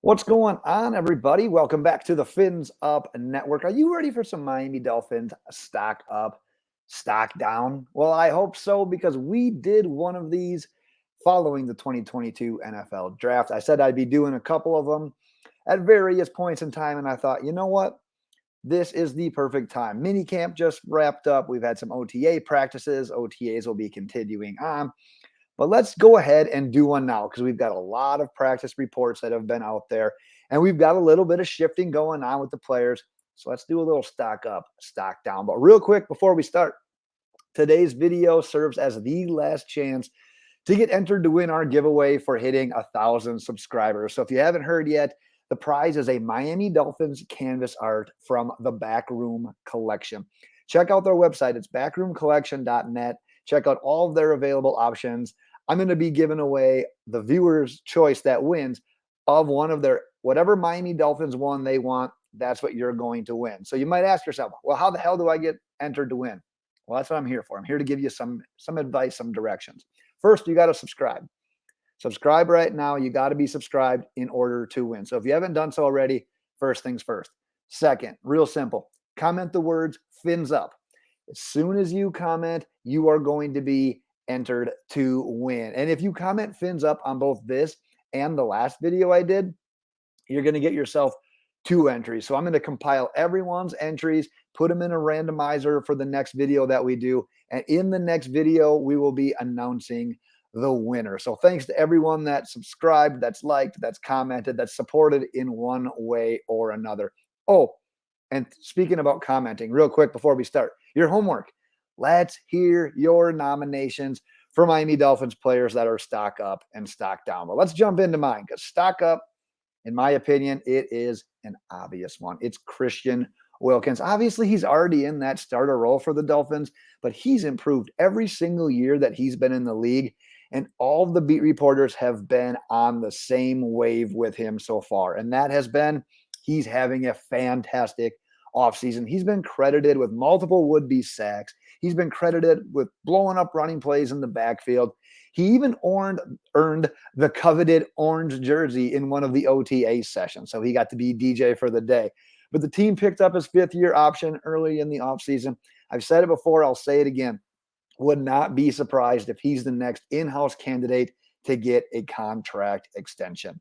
What's going on, everybody? Welcome back to the Fins Up Network. Are you ready for some Miami Dolphins stock up, stock down? Well, I hope so because we did one of these following the 2022 NFL Draft. I said I'd be doing a couple of them at various points in time, and I thought, you know what? This is the perfect time. Minicamp just wrapped up. We've had some OTA practices. OTAs will be continuing on. But let's go ahead and do one now because we've got a lot of practice reports that have been out there, and we've got a little bit of shifting going on with the players. So let's do a little stock up, stock down. But real quick before we start, today's video serves as the last chance to get entered to win our giveaway for hitting 1,000 subscribers. So if you haven't heard yet, the prize is a Miami Dolphins canvas art from the Backroom Collection. Check out their website. It's backroomcollection.net. Check out all of their available options. I'm going to be giving away the viewer's choice that wins of one of their whatever Miami Dolphins one they want. That's what you're going to win. So you might ask yourself, well, how the hell do I get entered to win? Well, that's what I'm here for. I'm here to give you some advice, some directions. First, you got to subscribe. Subscribe right now. You got to be subscribed in order to win. So if you haven't done so already, first things first. Second, real simple. Comment the words fins up. As soon as you comment, you are going to be entered to win. And if you comment fins up on both this and the last video I did, you're going to get yourself 2 entries. So I'm going to compile everyone's entries, put them in a randomizer for the next video that we do. And in the next video, we will be announcing the winner. So thanks to everyone that subscribed, that's liked, that's commented, that's supported in one way or another. Oh, and speaking about commenting, real quick before we start, your homework. Let's hear your nominations for Miami Dolphins players that are stock up and stock down. But let's jump into mine because stock up, in my opinion, it is an obvious one. It's Christian Wilkins. Obviously, he's already in that starter role for the Dolphins, but he's improved every single year that he's been in the league. And all the beat reporters have been on the same wave with him so far. And that has been he's having a fantastic offseason. He's been credited with multiple would-be sacks. He's been credited with blowing up running plays in the backfield. He even earned the coveted orange jersey in one of the OTA sessions. So he got to be DJ for the day. But the team picked up his 5th-year option early in the offseason. I've said it before. I'll say it again. Would not be surprised if he's the next in-house candidate to get a contract extension.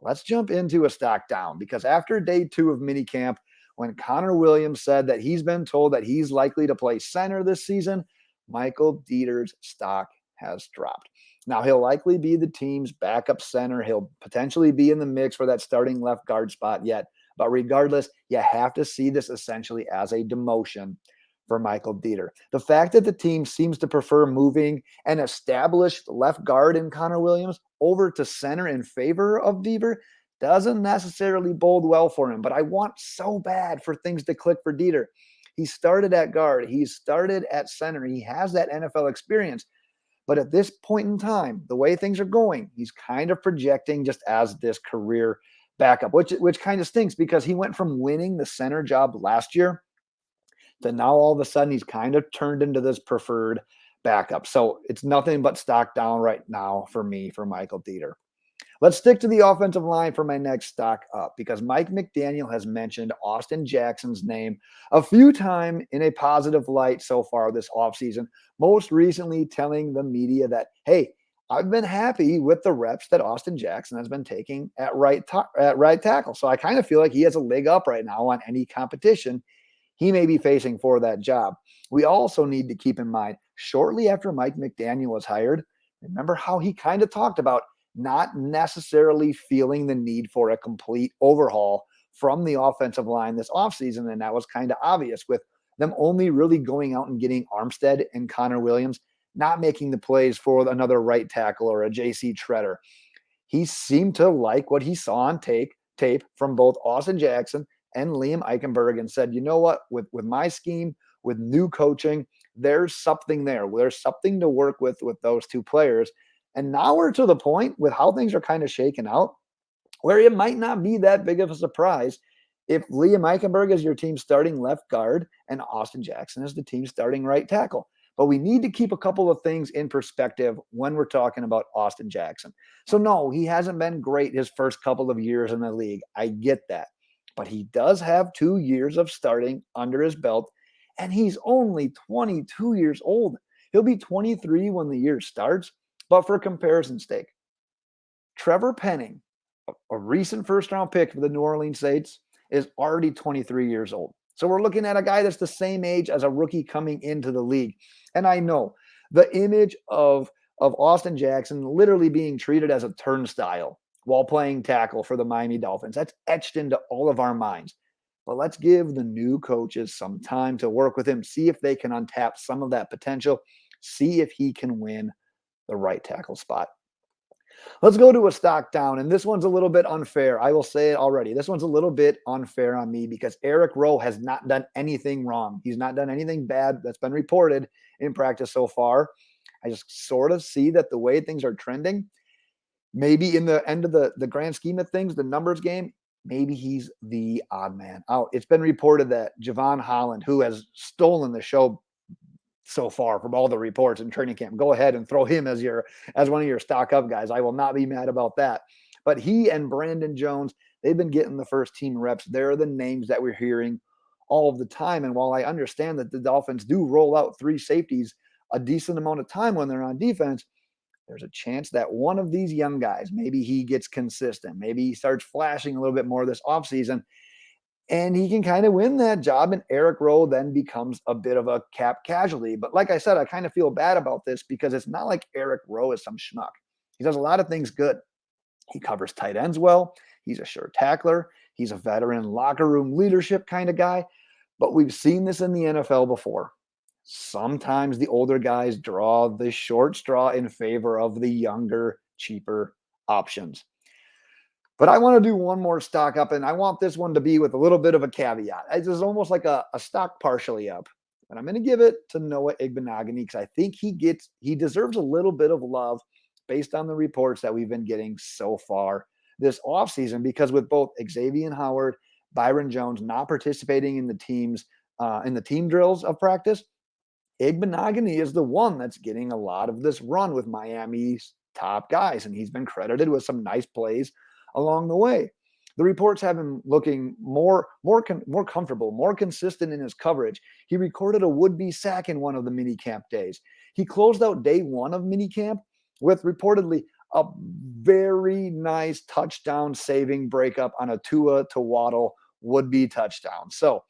Let's jump into a stock down because after day 2 of minicamp, when Connor Williams said that he's been told that he's likely to play center this season, Michael Deiter's stock has dropped. Now, he'll likely be the team's backup center. He'll potentially be in the mix for that starting left guard spot yet. But regardless, you have to see this essentially as a demotion for Michael Deiter. The fact that the team seems to prefer moving an established left guard in Connor Williams over to center in favor of Deiter doesn't necessarily bode well for him. But I want so bad for things to click for Deiter. He started at guard. He started at center. He has that NFL experience. But at this point in time, the way things are going, he's kind of projecting just as this career backup, which kind of stinks because he went from winning the center job last year to now all of a sudden he's kind of turned into this preferred backup. So it's nothing but stock down right now for me for Michael Deiter. Let's stick to the offensive line for my next stock up because Mike McDaniel has mentioned Austin Jackson's name a few times in a positive light so far this offseason, most recently telling the media that, hey, I've been happy with the reps that Austin Jackson has been taking at right tackle. So I kind of feel like he has a leg up right now on any competition he may be facing for that job. We also need to keep in mind, shortly after Mike McDaniel was hired, remember how he kind of talked about not necessarily feeling the need for a complete overhaul from the offensive line this offseason. And that was kind of obvious with them only really going out and getting Armstead and Connor Williams, not making the plays for another right tackle or a JC Treader. He seemed to like what he saw on tape from both Austin Jackson and Liam Eichenberg and said, you know what, with my scheme, with new coaching, there's something there. There's something to work with those 2 players. And now we're to the point with how things are kind of shaken out where it might not be that big of a surprise if Liam Eichenberg is your team's starting left guard and Austin Jackson is the team's starting right tackle. But we need to keep a couple of things in perspective when we're talking about Austin Jackson. So no, he hasn't been great his first couple of years in the league. I get that. But he does have 2 years of starting under his belt, and he's only 22 years old. He'll be 23 when the year starts. But for comparison's sake, Trevor Penning, a recent first-round pick for the New Orleans Saints, is already 23 years old. So we're looking at a guy that's the same age as a rookie coming into the league. And I know the image of Austin Jackson literally being treated as a turnstile while playing tackle for the Miami Dolphins, that's etched into all of our minds. But let's give the new coaches some time to work with him, see if they can untap some of that potential, see if he can win the right tackle spot. Let's go to a stock down, and this one's a little bit unfair. I will say it already. This one's a little bit unfair on me because Eric Rowe has not done anything wrong. He's not done anything bad that's been reported in practice so far. I just sort of see that the way things are trending, maybe in the end of the grand scheme of things, the numbers game, maybe he's the odd man out. It's been reported that Jevon Holland, who has stolen the show so far from all the reports in training camp, go ahead and throw him as one of your stock up guys. I will not be mad about that. But he and Brandon Jones, they've been getting the first team reps. They're the names that we're hearing all of the time. And while I understand that the Dolphins do roll out 3 safeties a decent amount of time when they're on defense, there's a chance that one of these young guys, maybe he gets consistent, maybe he starts flashing a little bit more this offseason, and he can kind of win that job, and Eric Rowe then becomes a bit of a cap casualty. But like I said, I kind of feel bad about this because it's not like Eric Rowe is some schmuck. He does a lot of things good. He covers tight ends well. He's a sure tackler. He's a veteran locker room leadership kind of guy. But we've seen this in the NFL before. Sometimes the older guys draw the short straw in favor of the younger, cheaper options. But I want to do one more stock up, and I want this one to be with a little bit of a caveat. It's almost like a stock partially up. But I'm going to give it to Noah Igbinoghene because I think he deserves a little bit of love based on the reports that we've been getting so far this offseason, because with both Xavien Howard, Byron Jones not participating in the team drills of practice, Igbinoghene is the one that's getting a lot of this run with Miami's top guys, and he's been credited with some nice plays along the way. The reports have him looking more comfortable, more consistent in his coverage. He recorded a would-be sack in one of the minicamp days. He closed out day 1 of minicamp with reportedly a very nice touchdown saving breakup on a Tua to Waddle would-be touchdown. So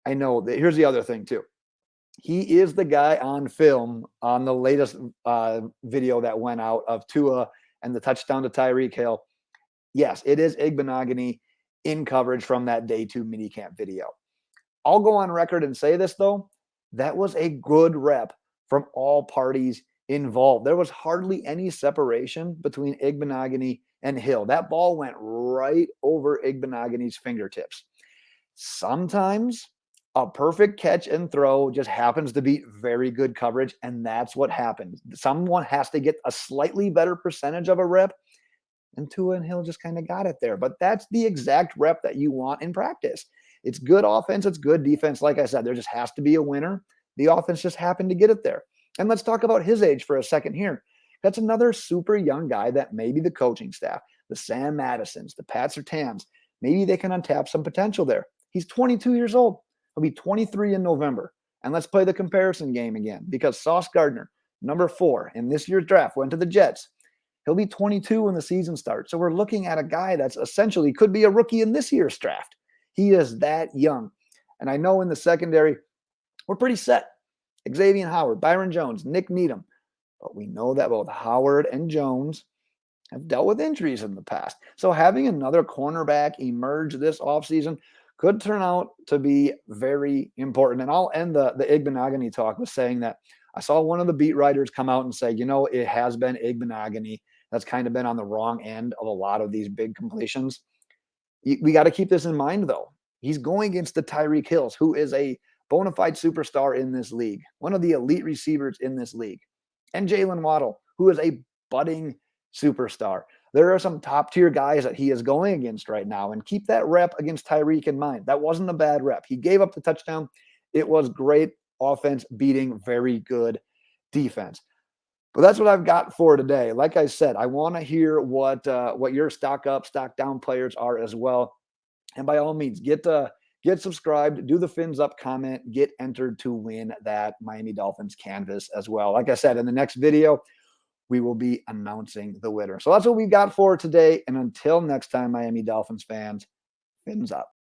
I know that here's the other thing too. He is the guy on film on the latest video that went out of Tua and the touchdown to Tyreek Hill. Yes, it is Igbinoghene in coverage from that day 2 minicamp video. I'll go on record and say this, though. That was a good rep from all parties involved. There was hardly any separation between Igbinoghene and Hill. That ball went right over Igbinoghene's fingertips. Sometimes a perfect catch and throw just happens to be very good coverage, and that's what happens. Someone has to get a slightly better percentage of a rep, and Tua and Hill just kind of got it there. But that's the exact rep that you want in practice. It's good offense. It's good defense. Like I said, there just has to be a winner. The offense just happened to get it there. And let's talk about his age for a second here. That's another super young guy that maybe the coaching staff, the Sam Madisons, the Pat Surtains, maybe they can untap some potential there. He's 22 years old. He'll be 23 in November. And let's play the comparison game again, because Sauce Gardner, number 4 in this year's draft, went to the Jets. He'll be 22 when the season starts. So we're looking at a guy that's essentially could be a rookie in this year's draft. He is that young. And I know in the secondary, we're pretty set. Xavien Howard, Byron Jones, Nick Needham. But we know that both Howard and Jones have dealt with injuries in the past. So having another cornerback emerge this offseason could turn out to be very important. And I'll end the Igbinoghene talk with saying that I saw one of the beat writers come out and say, it has been Igbinoghene that's kind of been on the wrong end of a lot of these big completions. We got to keep this in mind, though. He's going against the Tyreek Hills, who is a bona fide superstar in this league, one of the elite receivers in this league, and Jaylen Waddle, who is a budding superstar. There are some top-tier guys that he is going against right now, and keep that rep against Tyreek in mind. That wasn't a bad rep. He gave up the touchdown. It was great. offense beating very good defense. But that's what I've got for today. Like I said, I want to hear what your stock up, stock down players are as well. And by all means, get subscribed, do the fins up comment, get entered to win that Miami Dolphins canvas as well. Like I said, in the next video, we will be announcing the winner. So that's what we got for today. And until next time, Miami Dolphins fans, fins up.